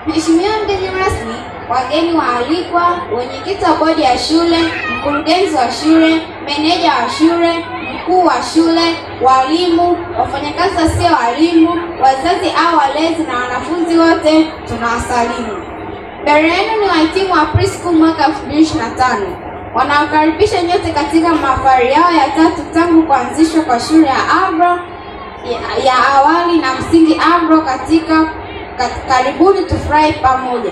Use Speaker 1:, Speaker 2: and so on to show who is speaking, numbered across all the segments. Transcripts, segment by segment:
Speaker 1: Mheshimiwa mgeni rasmi, wageni waalikwa, wenyekiti wa bodi ya shule, mkurugenzi wa shule, meneja wa shule, mkuu wa shule, walimu, wafanyakazi wasio walimu, wazazi au walezi na wanafunzi wote, tunawasalimu. Mbele yenu ni wahitimu wa preschool mwaka 2025. Wanawakaribisha nyote katika mahafali yao ya 3 tangu kuanzishwa kwa shule ya Agro ya awali na msingi Agro katika karibuni tufurahi pamoja.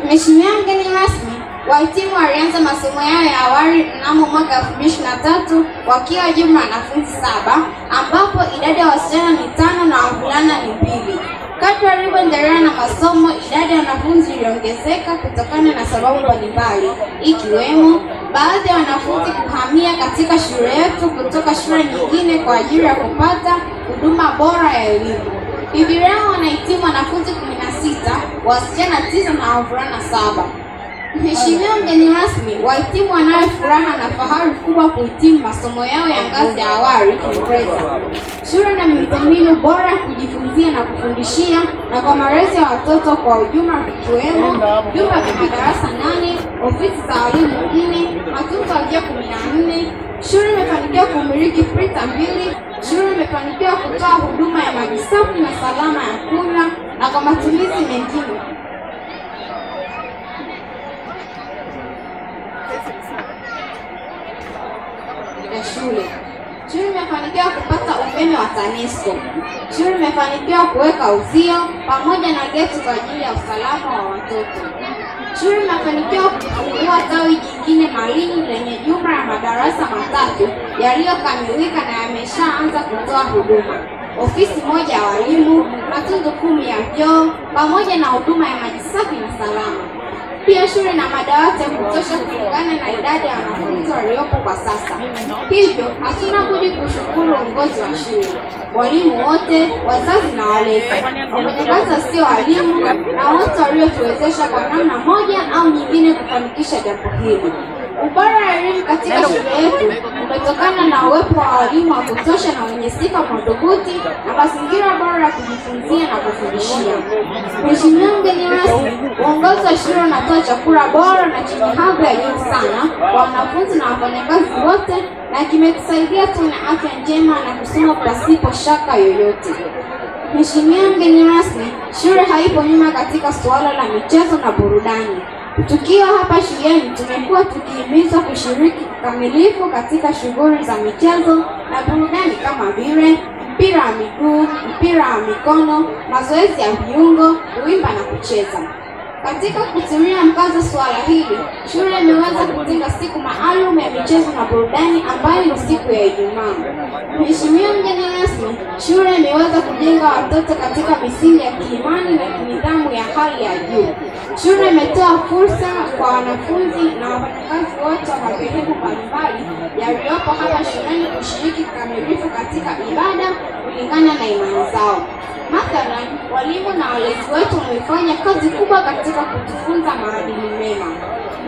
Speaker 1: Mheshimiwa mgeni rasmi, wahitimu walianza masomo yao ya awali mnamo mwaka 2023 wakiwa jumla wanafunzi 7, ambapo idadi ya wasichana ni 5 na wavulana ni 2. Kadri walivyoendelea na masomo, idadi ya wanafunzi iliongezeka kutokana na sababu mbalimbali, ikiwemo baadhi ya wanafunzi kuhamia katika shule yetu kutoka shule nyingine kwa ajili ya kupata huduma bora ya elimu. Hivi leo wanahitimu wanafunzi 16, wasichana 9 na wavulana 7. Mheshimiwa mgeni rasmi, wahitimu wanayo furaha na fahari kubwa kuhitimu masomo yao ya ngazi ya awali Kiingereza. Shule na miundombinu bora ya kujifunzia na kufundishia na kwa malezi ya watoto kwa ujumla, vikiwemo vyumba vya madarasa 8, ofisi za walimu 4, matunzo ya 14. Shule imefanikiwa kumiliki printer 2. Shule imefanikiwa kutoa huduma ya maji safi na salama ya kunywa na kwa matumizi mengine ya shule. Shule imefanikiwa kupata umeme wa TANESCO. Shule imefanikiwa kuweka uzio pamoja na geti kwa ajili ya usalama wa watoto. Shule imefanikiwa kufungua tawi jingine Malinyi lenye jumla ya madarasa 3 yaliyokamilika na yameshaanza kutoa huduma, ofisi moja ya walimu, matundu 10 ya vyoo pamoja na huduma ya maji safi na salama. Pia shule na madawati ya kutosha kulingana na idadi ya wanafunzi waliopo kwa sasa. Hivyo hatuna budi kushukuru uongozi wa shule, walimu wote, wazazi na walezi, wafanyakazi wasio walimu na wote waliotuwezesha kwa namna moja au nyingine kufanikisha jambo hili. Ubora wa elimu katika shule yetu umetokana na uwepo wa walimu wa kutosha na wenye sifa madhubuti na mazingira bora ya kujifunzia na kufundishia. Mheshimiwa mgeni rasmi, uongozi wa shule unatoa chakula bora na chenye hadhi ya juu sana kwa wanafunzi na wafanyakazi wote, na kimetusaidia tuwe na afya njema na kusoma pasipo shaka yoyote. Mheshimiwa mgeni rasmi, shule haipo nyuma katika suala la michezo na burudani. Tukiwa hapa shuleni tumekuwa tukihimizwa kushiriki kikamilifu katika shughuli za michezo na burudani kama vile mpira wa miguu, mpira wa mikono, mazoezi ya viungo, kuimba na kucheza. Katika kutilia mkazo suala hili, shule imeweza kutenga siku maalum ya michezo na burudani ambayo ni siku ya Ijumaa. Mheshimiwa mgeni rasmi, shule imeweza kujenga watoto katika misingi ya kiimani na kinidhamu ya hali ya juu. Shule imetoa fursa kwa wanafunzi na wafanyakazi wote wa madhehebu mbalimbali yaliyopo hapa shuleni kushiriki kikamilifu katika ibada kulingana na imani zao. Mathalan, walimu na walezi wetu wamefanya kazi kubwa katika kutufunza maadili mema.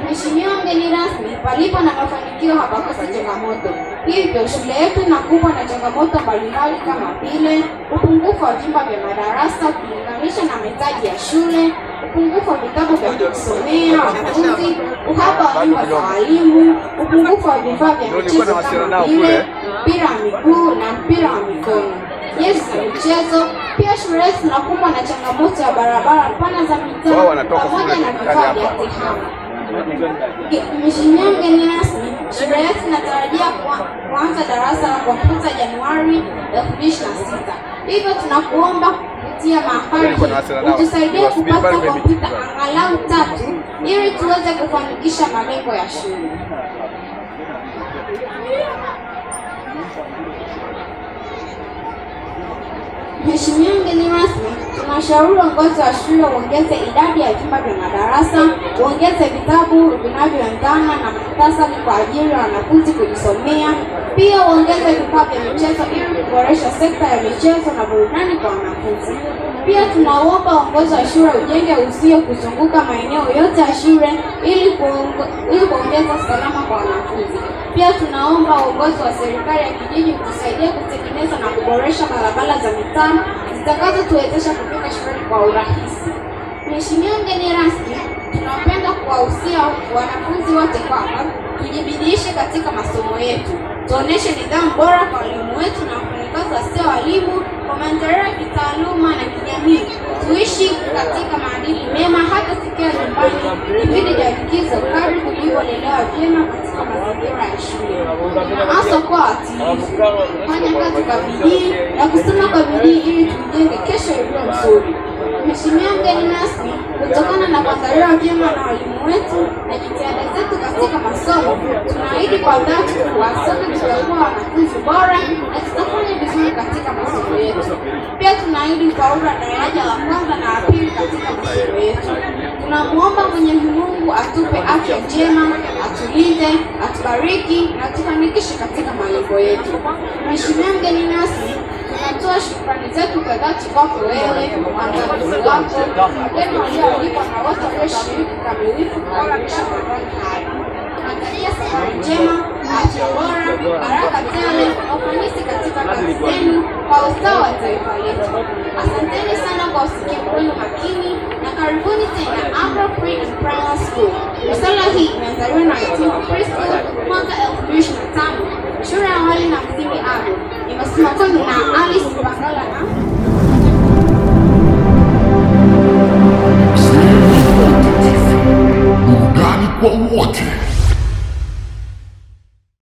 Speaker 1: Mheshimiwa mgeni rasmi, palipo na mafanikio hapakosi changamoto. Hivyo shule yetu inakumbwa na changamoto mbalimbali kama vile upungufu wa vyumba vya madarasa kulinganisha na mahitaji ya shule, upungufu wa vitabu vya kusomea wanafunzi, uhaba wa nyumba za walimu, upungufu wa vifaa vya michezo kama vile mpira wa miguu na mpira wa mikono, jezi za michezo. Pia shule yetu inakumbwa na changamoto ya barabara pana za mitaa pamoja na vifaa vya tehama. Mheshimiwa mgeni rasmi, shule yetu inatarajia kuanza darasa la kompyuta Januari 2026. Hivyo tunakuomba kupitia mahafali utusaidie kupata kompyuta angalau 3 ili tuweze kufanikisha malengo ya shule. Mheshimiwa mgeni rasmi, tunashauri uongozi wa shule uongeze idadi ya vyumba vya madarasa, uongeze vitabu vinavyoendana na muhtasari kwa ajili ya wanafunzi kujisomea. Pia uongeze vifaa vya michezo ili kuboresha sekta ya michezo na burudani kwa wanafunzi. Pia tunaomba uongozi wa shule ujenge uzio kuzunguka maeneo yote ya shule ili kuongeza usalama kwa wanafunzi. Pia tunaomba uongozi wa serikali ya kijiji kutusaidia kutengeneza na kuboresha barabara za mitaa zitakazotuwezesha kufika shuleni kwa urahisi. Mheshimiwa mgeni rasmi, tunapenda kuwahusia wanafunzi wote kwamba tujibidiishe katika masomo yetu, tuoneshe nidhamu bora kwa walimu wetu na wafanyakazi wasio walimu kwa maendeleo ya kitaaluma na kijamii. Tuishi katika maadili mema hata tukiwa nyumbani kipindi cha likizo, kadri tulivyolelewa vyema katika mazingira ya shule. Hasa kwa watiifu, kufanya kazi kwa bidii na kusoma kwa bidii ili tujenge kesho iliyo nzuri. Mheshimiwa mgeni rasmi, kutokana na kuandaliwa vyema na walimu wetu na jitihada zetu katika masomo, tunaahidi kwa dhati kuwa sote tutakuwa wanafunzi bora na tutafanya vizuri katika masomo yetu. Pia tunaahidi kufaulu daraja la kwanza na la pili katika masomo yetu. Tunamuomba Mwenyezi Mungu atupe afya njema, atulinde, atubariki na atufanikishe katika malengo yetu. Mheshimiwa mgeni rasmi, tunatoa shukrani zetu kwa dhati kwako wewe, waandamizi wako, wageni walioalikwa na wote walioshiriki kikamilifu kuhakikisha mapambano haya. Tunatakia safari njema, afya bora, baraka tele na ufanisi katika kazi zenu kwa ustawi wa taifa letu. Asanteni sana kwa usikivu wenu makini na karibuni tena Agro Pre and Primary School. Risala hii imeandaliwa na Itimu Preschool mwaka 2025, shule ya awali na msingi Agro. Imesimamiwa na Alice Bangala na
Speaker 2: burudani kwa wote.